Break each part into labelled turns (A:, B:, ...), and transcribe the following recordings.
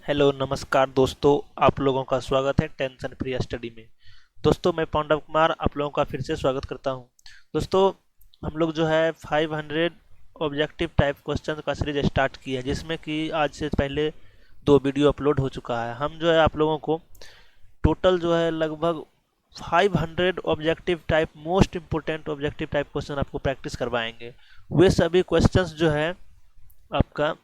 A: Hello नमस्कार दोस्तों। आप लोगों का स्वागत है टेंशन फ्री स्टडी में। दोस्तों मैं पांडव कुमार आप लोगों का फिर से स्वागत करता हूं। दोस्तों हम लोग जो है 500 ऑब्जेक्टिव टाइप क्वेश्चन का सीरीज स्टार्ट किया है, जिसमें कि आज से पहले 2 वीडियो अपलोड हो चुका है। हम जो है आप लोगों को टोटल जो है लगभग 500 objective type most important objective type question आपको प्रैक्टिस करवाएंगे। वे सभी क्वेश्चंस जो है आपका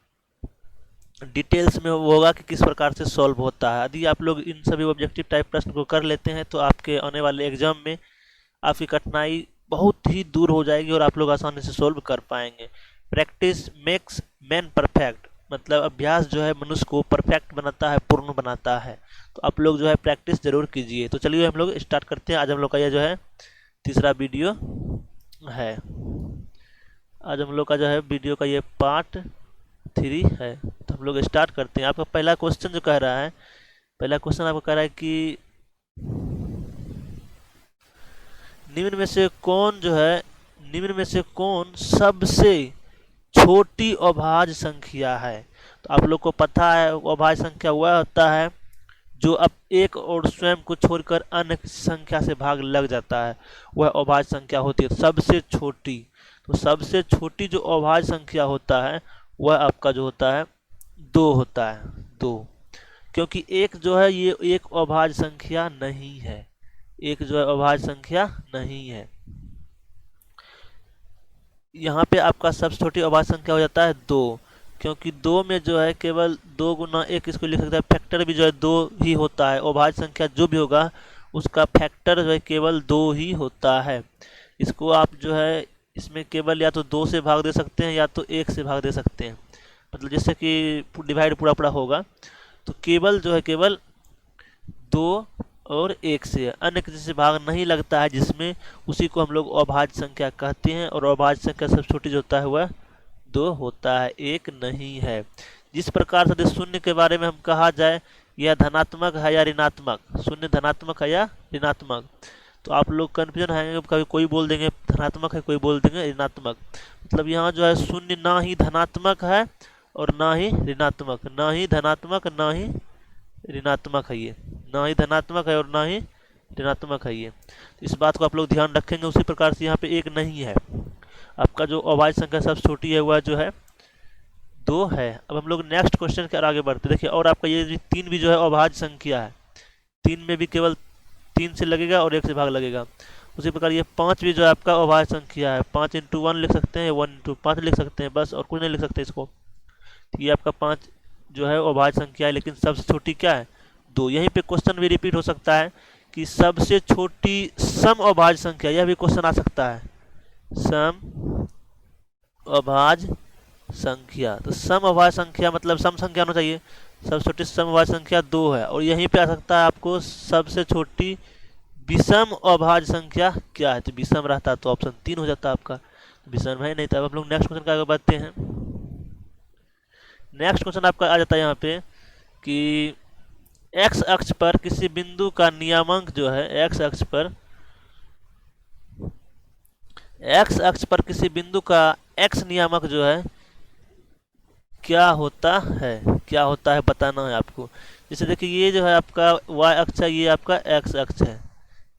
A: डिटेल्स में वो होगा कि किस प्रकार से सॉल्व होता है। यदि आप लोग इन सभी ऑब्जेक्टिव टाइप प्रश्न को कर लेते हैं तो आपके आने वाले एग्जाम में आपकी कठिनाई बहुत ही दूर हो जाएगी और आप लोग आसानी से सॉल्व कर पाएंगे। प्रैक्टिस मेक्स मैन परफेक्ट, मतलब अभ्यास जो है मनुष्य को परफेक्ट बनाता है, पूर्ण बनाता है। तो आप लोग जो है प्रैक्टिस जरूर कीजिए। तो चलिए हम लोग स्टार्ट करते हैं। आज हम लोग का ये जो है तीसरा वीडियो है। आज हम लोग का जो है वीडियो का ये पार्ट 3 है। तो हम लोग स्टार्ट करते हैं। आपका पहला क्वेश्चन जो कह रहा है, पहला क्वेश्चन आपको कह रहा है कि निम्न में से कौन जो है निम्न में से कौन सबसे छोटी अभाज्य संख्या है। तो आप लोग को पता है अभाज्य संख्या वह होता है जो अब एक और स्वयं को छोड़कर अन्य किसी संख्या से भाग लग जाता है, वह अभाज्य संख्या होती है सबसे छोटी। तो सबसे छोटी जो अभाज्य संख्या होता है वह आपका जो होता है 2 होता है। 2, क्योंकि एक जो है ये एक अभाज्य संख्या नहीं है। एक जो है अभाज्य संख्या नहीं है। यहाँ पे आपका सबसे छोटी अभाज्य संख्या हो जाता है 2, क्योंकि 2 में जो है केवल 2 गुना 1 इसको लिख सकते हैं। फैक्टर भी जो है 2 ही होता है। अभाज्य संख्या जो भी होगा उसका फैक्टर जो है केवल 2 ही होता है। इसको आप जो है इसमें केवल या तो 2 से भाग दे सकते हैं या तो 1 से भाग दे सकते हैं। मतलब जैसे कि डिवाइड पूरा पूरा होगा तो केवल जो है केवल 2 और 1 से, अन्य किसी से भाग नहीं लगता है जिसमें, उसी को हम लोग अभाज्य संख्या कहते हैं। और अभाज्य संख्या सबसे छोटी जो होता है वह 2 होता है, 1 नहीं है। जिस प्रकार से शून्य के बारे में हम कहा जाए यह धनात्मक है या ऋणात्मक, शून्य धनात्मक है या ऋणात्मक, तो आप लोग कन्फ्यूजन है। कभी कोई बोल देंगे धनात्मक है, कोई बोल देंगे ऋणात्मक। मतलब यहाँ जो है शून्य ना ही धनात्मक है और ना ही ऋणात्मक, ना ही धनात्मक ना ही ऋणात्मक है ये, ना ही धनात्मक है और ना ही ऋणात्मक है ये। तो इस बात को आप लोग ध्यान रखेंगे। उसी प्रकार से यहाँ पे 1 नहीं है। आपका जो अभाज्य संख्या सबसे छोटी है वह जो है 2 है। अब हम लोग नेक्स्ट क्वेश्चन के आगे बढ़ते देखिए। और आपका ये 3 भी जो है अभाज्य संख्या है। 3 में भी केवल 3 से लगेगा और 1 से भाग लगेगा। उसी प्रकार ये 5 भी जो है आपका अभाज्य संख्या है। 5 इंटू 1 लिख सकते हैं, 1 इंटू 5 लिख सकते हैं, बस और कुछ नहीं लिख सकते इसको। तो ये आपका 5 जो है अभाज्य संख्या है, लेकिन सबसे छोटी क्या है 2। यहीं पे क्वेश्चन भी रिपीट हो सकता है कि सबसे छोटी सम अभाज्य संख्या, यह भी क्वेश्चन आ सकता है। सम अभाज्य संख्या, तो सम अभाज्य संख्या मतलब सम संख्या होना चाहिए। सबसे छोटी सम अभाज्य संख्या 2 है। और यहीं पे आ सकता है आपको सबसे छोटी विषम अभाज्य संख्या क्या है। तो विषम रहता तो ऑप्शन 3 हो जाता आपका, विषम है नहीं। तो अब हम लोग नेक्स्ट क्वेश्चन का आगे बढ़ते हैं। नेक्स्ट क्वेश्चन आपका आ जाता है यहाँ पे कि एक्स अक्ष पर किसी बिंदु का नियामक जो है, एक्स अक्ष पर किसी बिंदु का एक्स नियामक जो है क्या होता है, क्या होता है बताना है आपको। जैसे देखिए ये जो है आपका वाई अक्ष है, ये आपका एक्स अक्ष है।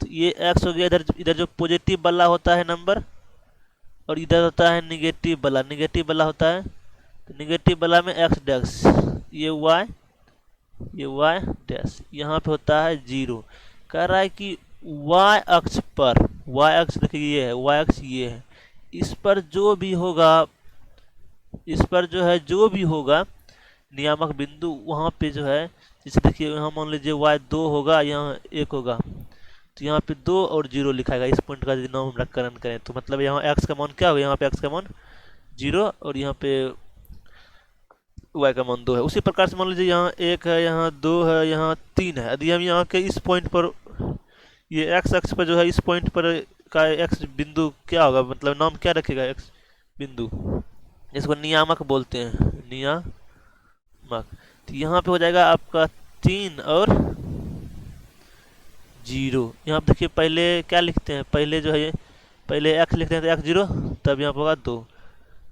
A: तो ये एक्स हो गया, इधर इधर जो पॉजिटिव वाला होता है नंबर और इधर होता है निगेटिव वाला, निगेटिव वाला होता है। तो निगेटिव वाला में एक्स डैश, ये वाई डैश, यहाँ पे होता है 0। कह रहा है कि वाई अक्ष पर, वाई अक्ष देखिए ये है, वाई अक्ष ये है, इस पर जो भी होगा, इस पर जो है जो भी होगा नियामक बिंदु, वहाँ पे जो है जैसे देखिए यहाँ मान लीजिए y2 होगा, यहाँ 1 होगा, तो यहाँ पे 2 और 0 लिखाएगा। इस पॉइंट का यदि नाम हम नामकरण करें तो मतलब यहाँ x का मान क्या होगा, यहाँ पे x का मान 0 और यहाँ पे y का मान 2 है। उसी प्रकार से मान लीजिए यहाँ 1 है, यहाँ 2 है, यहाँ 3 है। यदि हम यहाँ के इस पॉइंट पर, ये x अक्ष पर जो है इस पॉइंट पर का x बिंदु क्या होगा, मतलब नाम क्या रखेगा x बिंदु, इसको नियामक बोलते हैं, नियामक। तो यहाँ पे हो जाएगा आपका 3 और 0। यहाँ पे देखिए पहले क्या लिखते हैं, पहले जो है पहले x लिखते हैं तो x 0, तब यहाँ पे होगा 2।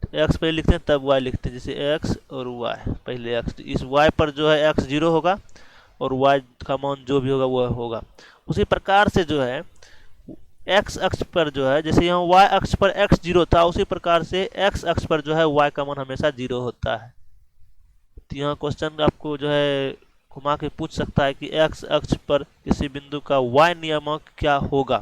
A: तो एक्स पहले लिखते हैं तब वाई लिखते हैं, जैसे एक्स और वाई, पहले एक्स, इस वाई पर जो है एक्स 0 होगा और वाई का मान जो भी होगा वो होगा। उसी प्रकार से जो है एक्स अक्ष पर जो है, जैसे यहाँ वाई अक्ष पर एक्स 0 था, उसी प्रकार से एक्स अक्ष पर जो है वाई का मान हमेशा 0 होता है। तो यहाँ क्वेश्चन आपको जो है घुमा के पूछ सकता है कि एक्स अक्ष पर किसी बिंदु का वाई नियामक क्या होगा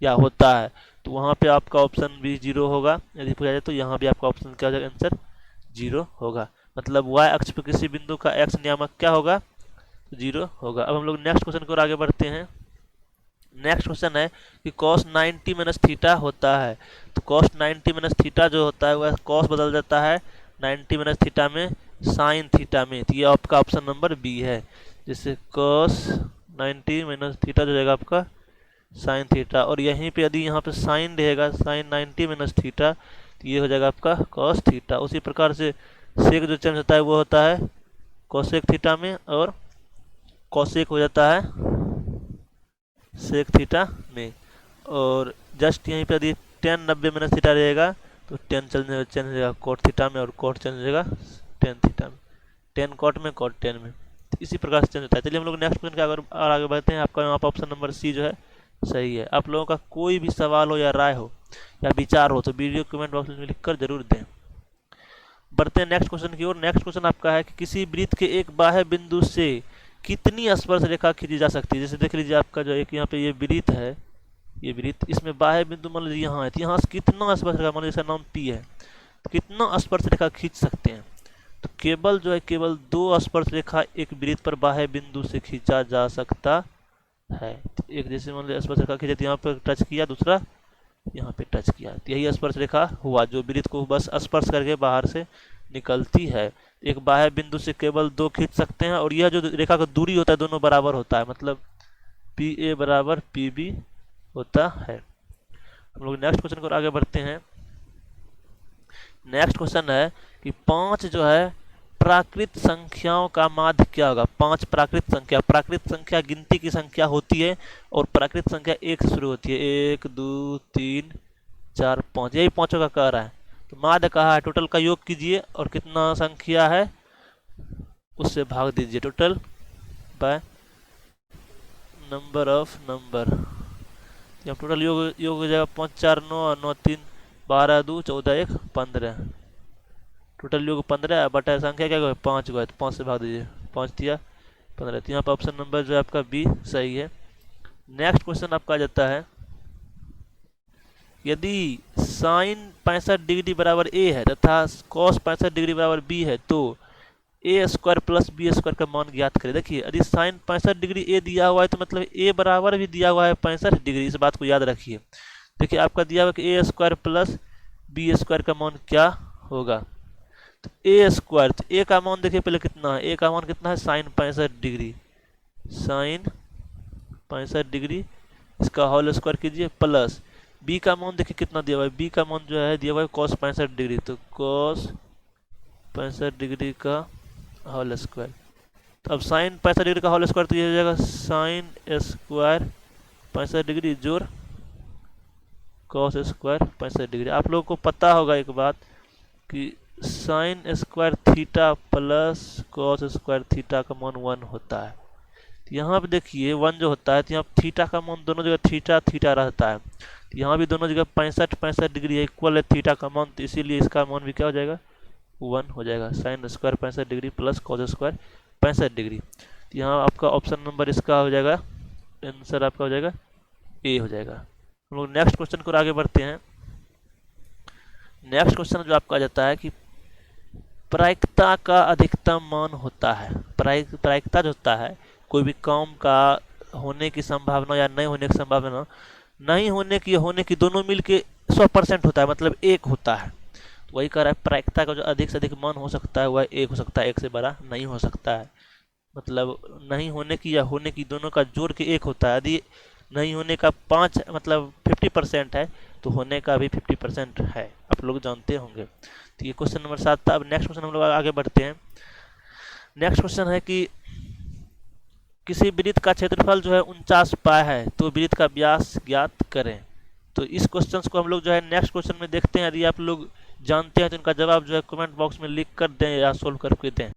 A: या होता है, तो वहाँ पे आपका ऑप्शन भी 0 होगा। यदि पूछा जाए तो यहाँ भी आपका ऑप्शन क्या हो जाएगा, आंसर 0 होगा। मतलब वाई अक्ष पर किसी बिंदु का एक्स नियामक क्या होगा, 0 होगा। अब हम लोग नेक्स्ट क्वेश्चन की ओर आगे बढ़ते हैं। नेक्स्ट क्वेश्चन है कि cos 90 माइनस थीटा होता है, तो cos 90 माइनस थीटा जो होता है वह cos बदल जाता है 90 माइनस थीटा में साइन थीटा में, तो ये आपका ऑप्शन नंबर बी है। जैसे cos 90 माइनस थीटा जो जाएगा आपका साइन थीटा, और यहीं पे यदि यहाँ पे साइन रहेगा साइन 90 माइनस थीटा, तो ये हो जाएगा आपका cos थीटा। उसी प्रकार से सेक जो चेंज होता है वो होता है कोसेक थीटा में, और कोसेक हो जाता है सेक थीटा में। और जस्ट यहीं पे यदि टेन 90 माइनस थीटा रहेगा तो टेन चेंज हो जाएगा कोट थीटा में, और कोट चेंज हो जाएगा टेन थीटा में, टेन कोट में कोट टेन में, तो इसी प्रकार से चेंज होता है। चलिए हम लोग नेक्स्ट क्वेश्चन के आगे बढ़ते हैं। आपका यहाँ पर ऑप्शन नंबर सी जो है सही है। आप लोगों का कोई भी सवाल हो या राय हो या विचार हो तो वीडियो कमेंट बॉक्स में लिख कर जरूर दें। बढ़ते हैं नेक्स्ट क्वेश्चन की ओर। नेक्स्ट क्वेश्चन आपका है कि किसी वृत्त के एक बाह्य बिंदु से कितनी स्पर्श रेखा खींची जा सकती है। जैसे देख लीजिए आपका जो एक यहाँ पे ये वृत्त है, ये वृत्त, इसमें बाह्य बिंदु मान लीजिए यहाँ है, तो यहाँ से कितना स्पर्श रेखा, मान लीजिए इसका नाम पी है, तो कितना स्पर्श रेखा खींच सकते हैं। तो केवल जो है केवल 2 स्पर्श रेखा एक वृत्त पर बाह्य बिंदु से खींचा जा सकता है। तो एक जैसे मान लीजिए स्पर्श रेखा खींचे, तो यहाँ पर टच किया, दूसरा यहाँ पे टच किया, तो यही स्पर्श रेखा हुआ जो वृत्त को बस स्पर्श करके बाहर से निकलती है। एक बाह्य बिंदु से केवल 2 खींच सकते हैं, और यह जो रेखा का दूरी होता है दोनों बराबर होता है, मतलब पी ए बराबर पी बी होता है। हम लोग नेक्स्ट क्वेश्चन को आगे बढ़ते हैं। नेक्स्ट क्वेश्चन है कि 5 जो है प्राकृत संख्याओं का माध्य क्या होगा। 5 प्राकृत संख्या गिनती की संख्या होती है, और प्राकृत संख्या 1 से शुरू होती है, 1 2 3 4 5, यही 5 का कह रहा है। तो माध्य कहा है, टोटल का योग कीजिए और कितना संख्या है उससे भाग दीजिए, total by number of number. जब टोटल योग हो जाएगा 5 4 9 और 9 3 12 2 14 1 15, टोटल योग 15 बटा संख्या क्या 5 को है, तो 5 से भाग दीजिए, 5 दिया 15। तो यहाँ पर ऑप्शन नंबर जो है आपका बी सही है। नेक्स्ट क्वेश्चन आपका आ जाता है, यदि साइन 65 डिग्री बराबर ए है तथा कॉस 65 डिग्री बराबर बी है तो ए स्क्वायर प्लस बी स्क्वायर का मान ज्ञात करें। देखिए यदि साइन 65 डिग्री ए दिया हुआ है तो मतलब ए बराबर भी दिया हुआ है 65 डिग्री, इस बात को याद रखिए। देखिए आपका दिया हुआ कि ए स्क्वायर प्लस बी स्क्वायर का मान क्या होगा, तो ए स्क्वायर, तो ए का मान देखिए पहले कितना है, ए का मान कितना है साइन 65 डिग्री, साइन 65 डिग्री, इसका होल स्क्वायर कीजिए, प्लस बी का मान देखिए कितना दिया हुआ है, बी का मान जो है दिया हुआ है कॉस 65 डिग्री, तो कॉस 65 डिग्री का होल स्क्वायर। तो अब साइन 65 डिग्री का होल स्क्वायर तो ये हो जाएगा साइन स्क्वायर 65 डिग्री जोड़ कॉस स्क्वायर 65 डिग्री। आप लोगों को पता होगा एक बात कि sine square theta plus cos square theta का मान 1 होता है। तो यहाँ पे देखिए 1 जो होता है तो यहाँ थीटा का मान दोनों जगह थीटा थीटा रहता है, तो यहाँ भी दोनों जगह 65 डिग्री इक्वल है थीटा का मान, तो इसीलिए इसका मान भी क्या हो जाएगा 1 हो जाएगा, sine square 65 degree plus cos square 65 degree. तो यहाँ आपका ऑप्शन नंबर इसका हो जाएगा, आंसर आपका हो जाएगा ए हो जाएगा। हम लोग नेक्स्ट क्वेश्चन को आगे बढ़ते हैं। नेक्स्ट क्वेश्चन जो आपका आ जाता है कि प्रायिकता का अधिकतम मान होता है। प्रायिकता जो होता है कोई भी काम का होने की संभावना या नहीं होने की संभावना, नहीं होने की होने की दोनों मिलके 100% होता है, मतलब 1 होता है। तो वही कह रहा है प्रायिकता का जो अधिक से अधिक मान हो सकता है वह 1 हो सकता है, 1 से बड़ा नहीं हो सकता है। मतलब नहीं होने की या होने की दोनों का जोड़ के 1 होता है। यदि नहीं होने का 5 मतलब 50% है तो होने का भी 50% है, आप लोग जानते होंगे। तो ये क्वेश्चन नंबर 7 था। अब नेक्स्ट क्वेश्चन हम लोग आगे बढ़ते हैं। नेक्स्ट क्वेश्चन है कि किसी वृत्त का क्षेत्रफल जो है 49 पाई है तो वृत्त का व्यास ज्ञात करें। तो इस क्वेश्चन को हम लोग जो है नेक्स्ट क्वेश्चन में देखते हैं। यदि आप लोग जानते हैं तो इनका जवाब जो है कमेंट बॉक्स में लिख कर दें या सोल्व करके दें।